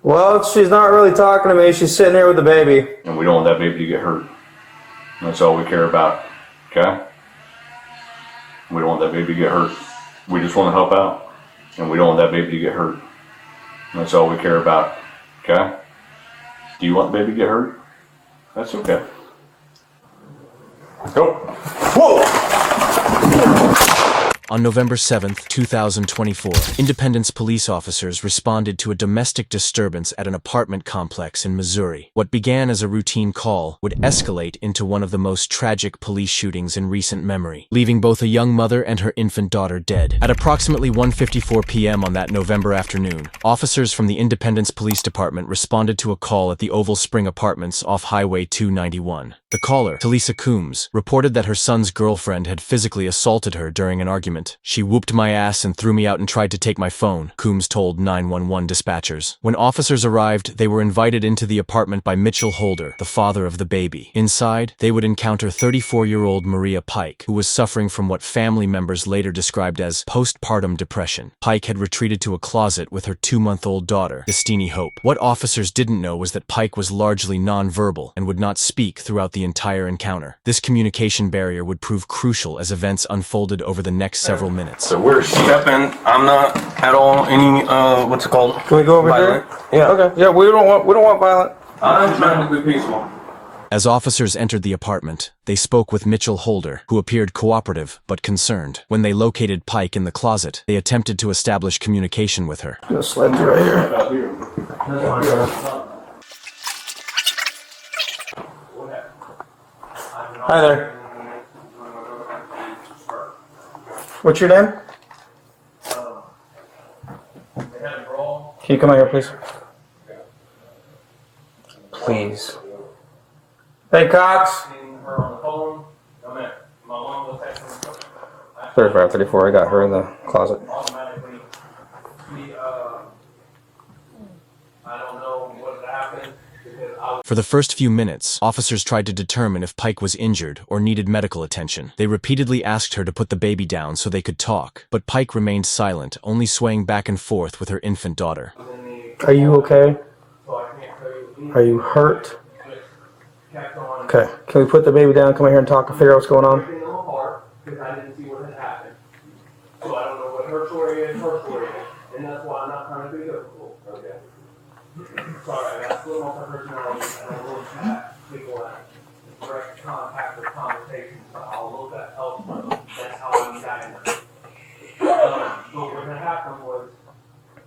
Well, she's not really talking to me. She's sitting here with the baby. And we don't want that baby to get hurt. That's all we care about, okay? We don't want that baby to get hurt. We just want to help out. And we don't want that baby to get hurt. That's all we care about, okay? Do you want the baby to get hurt? That's okay. Go. Whoa! On November 7th, 2024, Independence police officers responded to a domestic disturbance at an apartment complex in Missouri. What began as a routine call would escalate into one of the most tragic police shootings in recent memory, leaving both a young mother and her infant daughter dead. At approximately 1:54 p.m. on that November afternoon, officers from the Independence Police Department responded to a call at the Oval Spring Apartments off Highway 291. The caller, Talisa Coombs, reported that her son's girlfriend had physically assaulted her during an argument. She whooped my ass and threw me out and tried to take my phone, Coombs told 911 dispatchers. When officers arrived, they were invited into the apartment by Mitchell Holder, the father of the baby. Inside, they would encounter 34-year-old Maria Pike, who was suffering from what family members later described as postpartum depression. Pike had retreated to a closet with her 2-month-old daughter, Destiny Hope. What officers didn't know was that Pike was largely nonverbal and would not speak throughout the entire encounter. This communication barrier would prove crucial as events unfolded over the next several minutes. So we're stepping. I'm not at all any what's it called? Can we go over violent. here? Yeah. Okay. Yeah, we don't want violent. I'm trying to be peaceful. As officers entered the apartment, they spoke with Mitchell Holder, who appeared cooperative but concerned. When they located Pike in the closet, they attempted to establish communication with her. I'm gonna slide through right here. Hi there. What's your name? Can you come out here, please? Please. Hey, Cox. 35, 34. I got her in the closet. For the first few minutes, officers tried to determine if Pike was injured or needed medical attention. They repeatedly asked her to put the baby down so they could talk, but Pike remained silent, only swaying back and forth with her infant daughter. Are you okay? Are you hurt? Okay. Can we put the baby down, come here and talk and figure out what's going on? Because I didn't see what had happened. So I don't know what her story is, and that's why I'm not trying to be difficult. Okay. Sorry, I got split off my personality, and I really have people that direct contact or conversations, so I'll look at help. That's how I'm diagnosed. But what had happened was,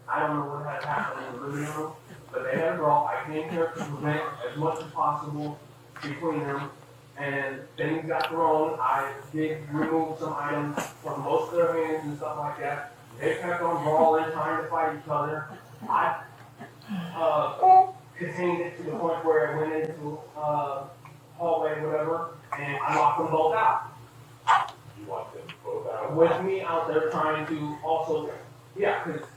I don't know what had happened in the living room, but they had a brawl. I came here to prevent as much as possible between them. And things got thrown. I did remove some items from most of their hands and stuff like that. They kept on brawling, trying to fight each other. I contained it to the point where it went into hallway, whatever, and I locked them both out. You locked them both out? With me out there trying to also, yeah, because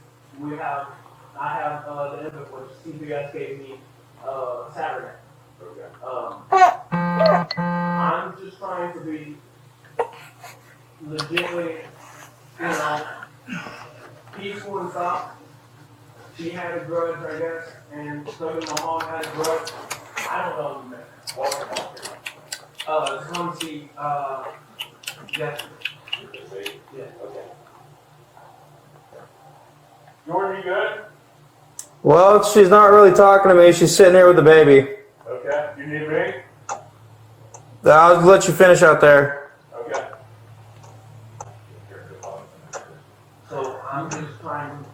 I have the input which CPS gave me Saturday. I'm just trying to be legitimately, peaceful and stuff. She had a grudge, I guess, and so did my mom had a grudge. I don't know who come see, Jeff. Yeah, okay. Jordan, you good? Well, she's not really talking to me. She's sitting here with the baby. Okay. You need me? I'll let you finish out there. Okay. So I'm just trying to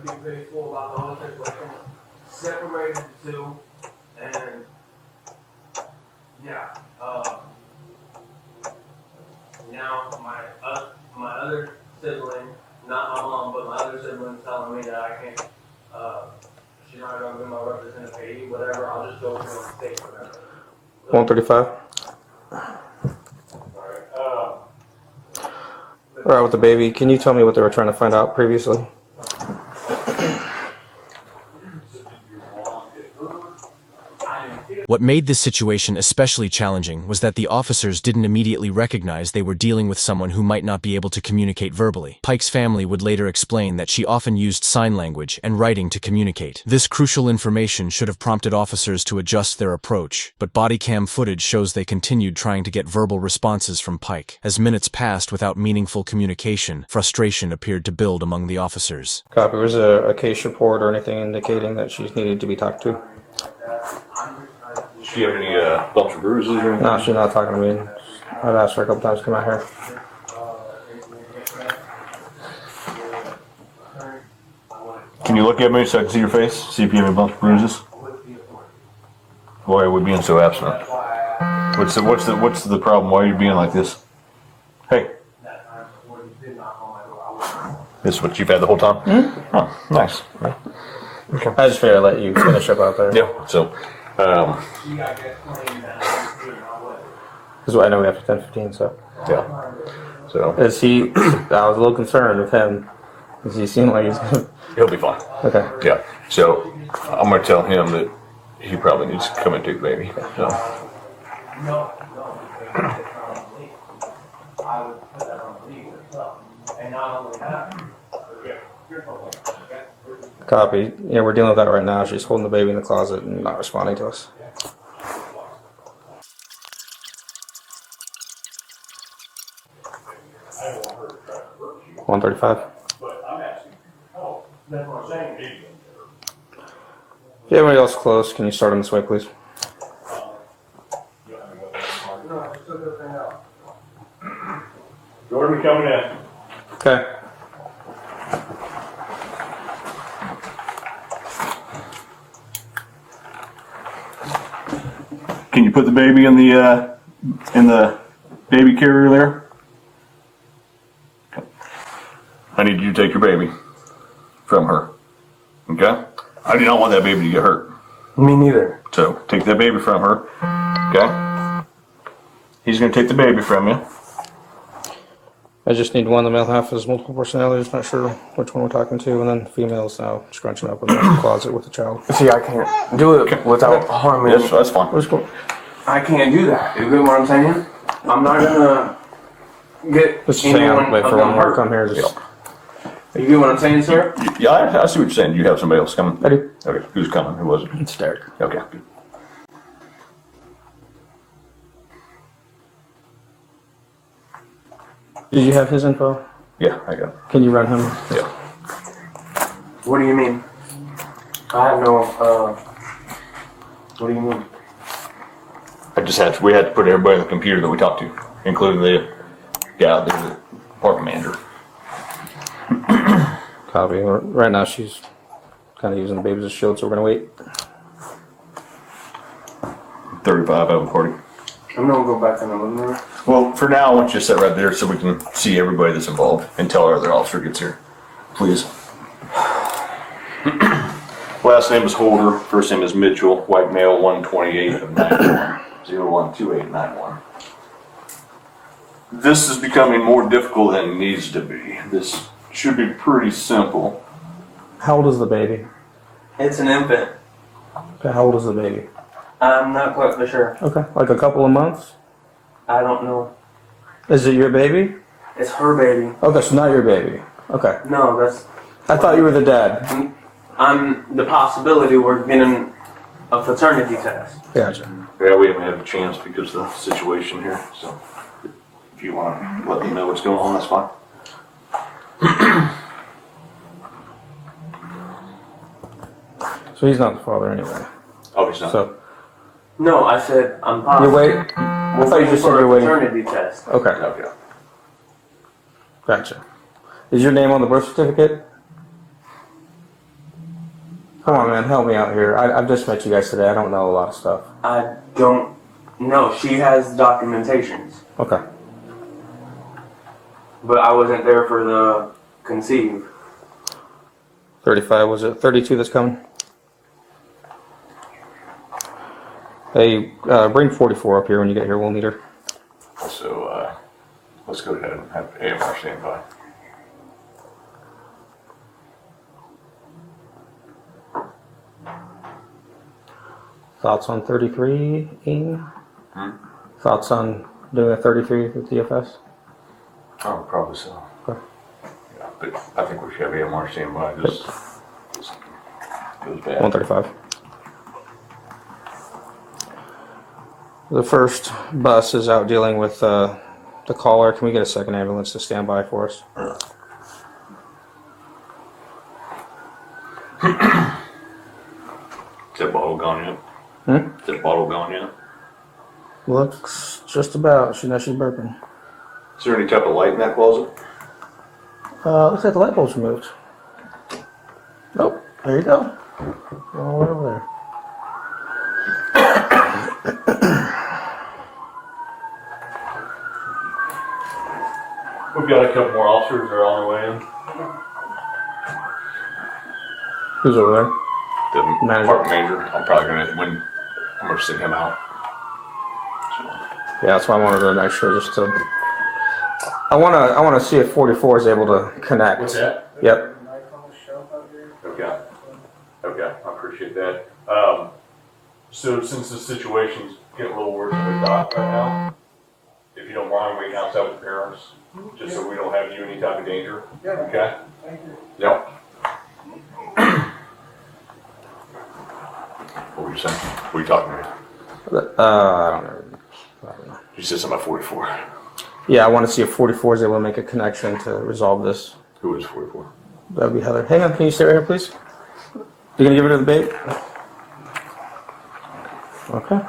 be faithful about the whole situation. Separated the two, and yeah. Now my other sibling, not my mom, but my other sibling, telling me that I can't. She's not going to be my representative, whatever. I'll just go to the state, whatever. 135. All right, with the baby, can you tell me what they were trying to find out previously? What made this situation especially challenging was that the officers didn't immediately recognize they were dealing with someone who might not be able to communicate verbally. Pike's family would later explain that she often used sign language and writing to communicate. This crucial information should have prompted officers to adjust their approach, but body cam footage shows they continued trying to get verbal responses from Pike. As minutes passed without meaningful communication, frustration appeared to build among the officers. Copy. Was there a case report or anything indicating that she's needed to be talked to? Does she have any bumps or bruises or anything? No, she's not talking to me. I've asked her a couple times to come out here. Can you look at me so I can see your face? See if you have any bumps or bruises? Why are we being so absent? What's the problem? Why are you being like this? Hey. This is what you've had the whole time? Mm-hmm. Oh, nice. Okay. I just figured I'd let you finish up out there. Yeah, so, Because I know we have to 10:15, so. yeah. So, Is he, I was a little concerned with him. Does he seem like he's gonna, he'll be fine. okay. Yeah. So, I'm going to tell him that he probably needs to come and take the baby. So. Copy. Yeah, we're dealing with that right now. She's holding the baby in the closet and not responding to us. $135. If you have anybody else close, can you start them this way, please? Jordan coming in. Okay. Can you put the baby in the baby carrier there? Okay. I need you to take your baby from her. Okay? I do not want that baby to get hurt. Me neither. So take that baby from her. Okay? He's gonna take the baby from you. I just need one. The male half has multiple personalities. Not sure which one we're talking to. And then female's now scrunching up in the closet with the child. See, I can't do it without harming. Yes, that's fine. Where's going? I can't do that. You get what I'm saying? I'm not gonna get Let's just hang anyone on. Wait for gonna one more to hurt. come here. Just, You get what I'm saying, sir? Yeah, I see what you're saying. You have somebody else coming? I do. Okay, who's coming? Who was it? It's Derek. Okay, good. Did you have his info? Yeah, I got it. Can you run him? Yeah. What do you mean? I have no, what do you mean? We had to put everybody on the computer that we talked to, including the gal, the apartment manager. Copy. Right now she's kind of using the baby as a shield, so we're going to wait. 35 of them, Cordy. I'm gonna go back in the living room. Well, for now, I want you to sit right there so we can see everybody that's involved until our other officer gets here. Please. Last name is Holder. First name is Mitchell. White male, 128 of 91. 012891. This is becoming more difficult than it needs to be. This should be pretty simple. How old is the baby? It's an infant. Okay, how old is the baby? I'm not quite for sure. Okay, like a couple of months? I don't know. Is it your baby? It's her baby. Okay, so not your baby. Okay. No, that's. I thought you were the dad. I'm the possibility we're getting a fraternity test. Gotcha. Yeah, we haven't had a chance because of the situation here. So if you want to let me know what's going on, that's fine. So he's not the father anyway. Obviously not. So No, I said I'm you're positive. waiting. I thought you just said for you're a waiting. fraternity test. Okay, Okay. gotcha. Is your name on the birth certificate? Come on, man, help me out here. I've just met you guys today. I don't know a lot of stuff. I don't know. She has documentations, Okay. but I wasn't there for the conceive. 35, was it 32 that's coming? Hey, bring 44 up here when you get here. We'll need her. So let's go ahead and have AMR stand by. Thoughts on 33, Ian? Thoughts on doing a 33 with DFS? Oh, probably so. Okay. Yeah, but I think we should have AMR standby. Just goes bad. 135. The first bus is out dealing with the caller. Can we get a second ambulance to stand by for us? Is that bottle gone yet? Is that bottle gone yet? Looks just about. She's burping. Is there any type of light in that closet? Looks like the light bulb's removed. Nope. There you go. All right over there. We've got a couple more officers that are on their way in. Who's over there? The Manager. park manager. I'm gonna send him out. So, Yeah, that's why I wanted to make sure just to. I wanna see if 44 is able to connect. what's that? Yep. Okay. Okay, I appreciate that. So since the situation's getting a little worse than we thought right now, if you don't mind waiting outside with the parents, just so we don't have you in any type of danger. Yeah. Okay? Thank you. Yep. What were you saying? What are you talking about? I don't know. You said something about 44. Yeah, I want to see if 44 is able to make a connection to resolve this. Who is 44? That would be Heather. Hang on, can you stay right here, please? You gonna give it to the babe? Okay.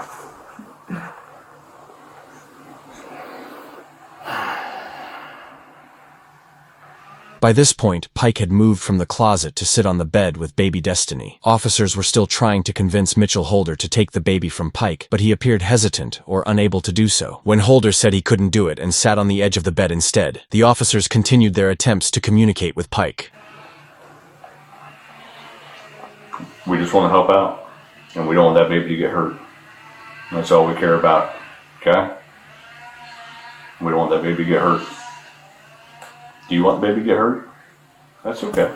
By this point, Pike had moved from the closet to sit on the bed with baby Destiny. Officers were still trying to convince Mitchell Holder to take the baby from Pike, but he appeared hesitant or unable to do so. When Holder said he couldn't do it and sat on the edge of the bed instead, the officers continued their attempts to communicate with Pike. We just want to help out, and we don't want that baby to get hurt. That's all we care about, okay? We don't want that baby to get hurt. Do you want the baby to get hurt? That's okay.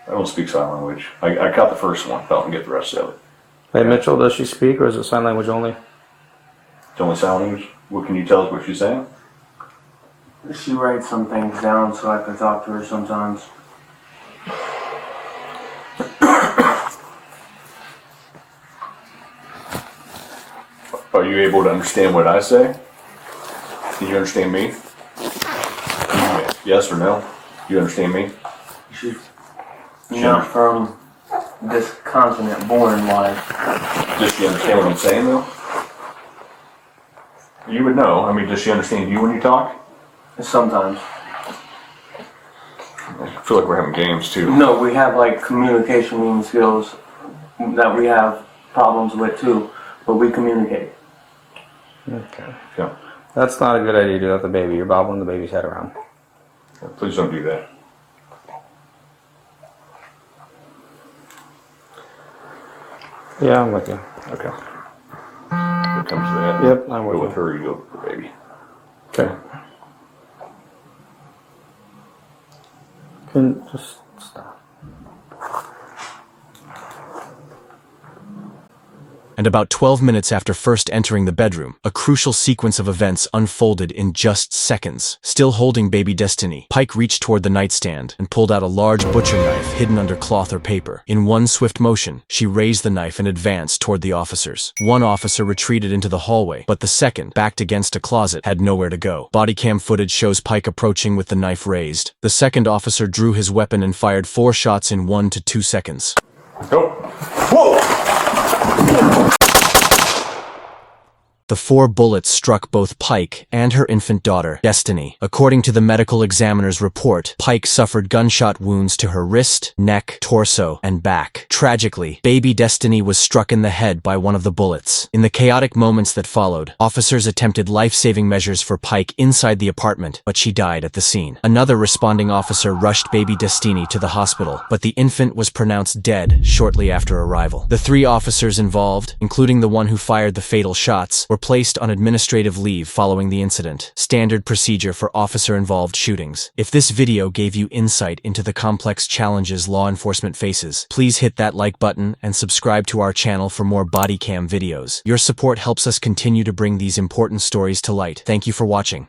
I don't speak sign language. I caught the first one, but I don't get the rest of it. Hey, Mitchell, does she speak or is it sign language only? It's only sign language. What can you tell us what she's saying? She writes some things down so I can talk to her sometimes. Are you able to understand what I say? Can you understand me? Yes or no? You understand me? She's not from this continent, born wise. Does she understand what I'm saying though? You would know. I mean, does she understand you when you talk? Sometimes. I feel like we're having games too. No, we have like communication skills that we have problems with too, but we communicate. Okay. Yeah. That's not a good idea to do that with the baby. You're bobbling the baby's head around. Please don't do that. Yeah, I'm with you. Okay. If it comes to that, Yep, I'm go with with you. her, you go with the baby. Okay. Can just stop. And about 12 minutes after first entering the bedroom, a crucial sequence of events unfolded in just seconds. Still holding baby Destiny, Pike reached toward the nightstand and pulled out a large butcher knife hidden under cloth or paper. In one swift motion, she raised the knife and advanced toward the officers. One officer retreated into the hallway, but the second, backed against a closet, had nowhere to go. Body cam footage shows Pike approaching with the knife raised. The second officer drew his weapon and fired 4 shots in 1 to 2 seconds. Go! Whoa! The 4 bullets struck both Pike and her infant daughter, Destiny. According to the medical examiner's report, Pike suffered gunshot wounds to her wrist, neck, torso, and back. Tragically, baby Destiny was struck in the head by one of the bullets. In the chaotic moments that followed, officers attempted life-saving measures for Pike inside the apartment, but she died at the scene. Another responding officer rushed baby Destiny to the hospital, but the infant was pronounced dead shortly after arrival. The 3 officers involved, including the one who fired the fatal shots, were placed on administrative leave following the incident. Standard procedure for officer-involved shootings. If this video gave you insight into the complex challenges law enforcement faces, please hit that like button and subscribe to our channel for more body cam videos. Your support helps us continue to bring these important stories to light. Thank you for watching.